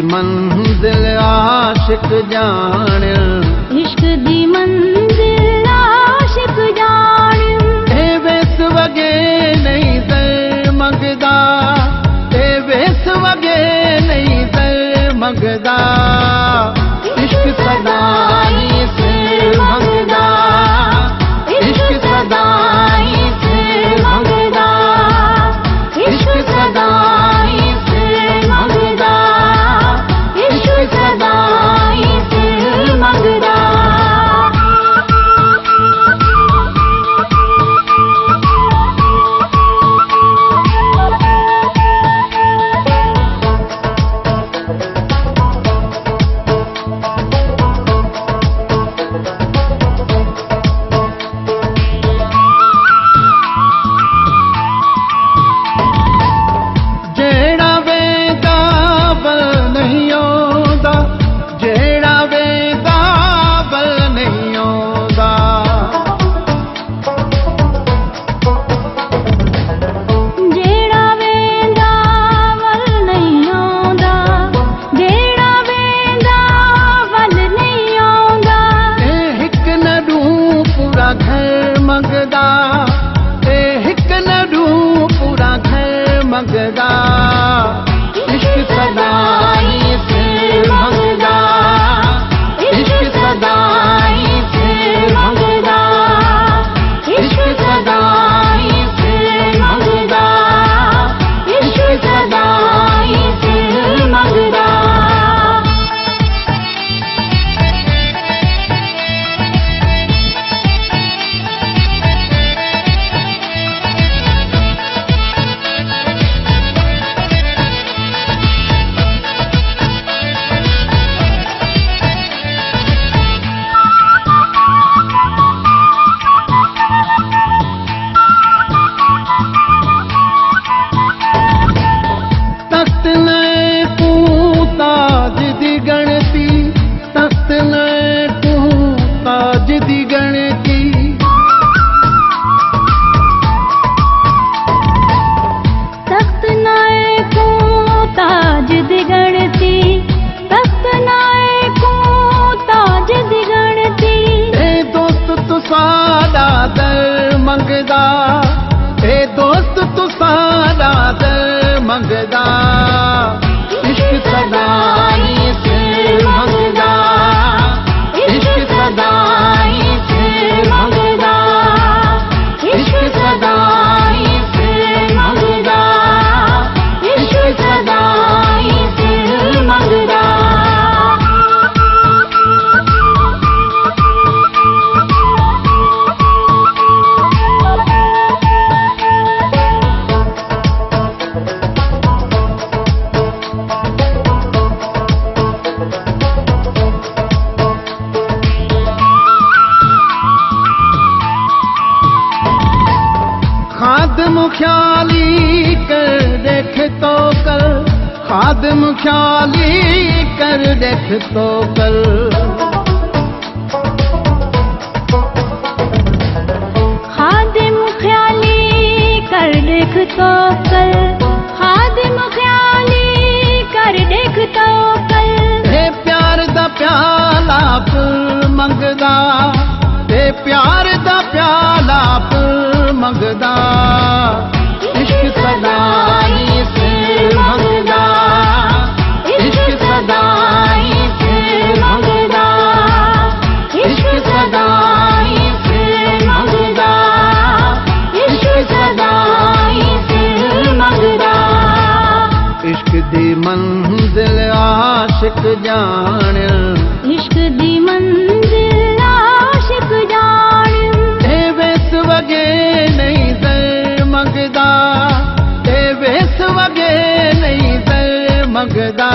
मंजिल आशिक जान, इश्क दी मंजिल आशिक जान। ए वेस वगे नहीं दर मंगदा, ए वेस वगे नहीं दर मंगदा, इश्क सदाई सिर मंगदा, इश्क सदाई सिर मंगदा, इश्क सदाई सिर मंगदा, इश्क सदाई सिर मंगदा। घर मंगदा, ए हिक नडू पूरा घर मंगदा, इश्क सदाई सिर मंगदा, इश्क सदाई सिर मंगदा, इश्क सदाई सिर मंगदा, इश्क सदाई सिर मंगदा। तख्त नए तू ताज दी गणती, तख्त नए तू ताज दी गणती, तख्त नए तू ताज दी गणती, तख्त नए तू ताज दी गणती। ए दोस्त तू सादा दर मंगदा, ए दोस्त तू सादा दर मंगदा, इश्क सदाई सिर मंगदा, इश्क सदाई सिर मंगदा, इश्क सदाई सिर मंगदा, इश्क सदाई सिर मंगदा। खादिम ख्याली कर देख तो कल, खादिम ख्याली कर देख तो कल, खादिम ख्याली कर देख तो कल, खादिम ख्याली कर देख तो कल। हे प्यार दा प्याला पुल मंगदा, हे प्यार दा प्याला पुल मंगदा, इश्क सदाई सिर मंगदा, इश्क सदाई सिर मंगदा, इश्क सदाई सिर मंगदा, इश्क सदाई सिर मंगदा। इश्क दी मंजिल आशिक जान, इश्क दी मंजिल आशिक जान। ए वेस वगे नहीं दर मंगदा, ए वेस वगे नहीं दर मंगदा,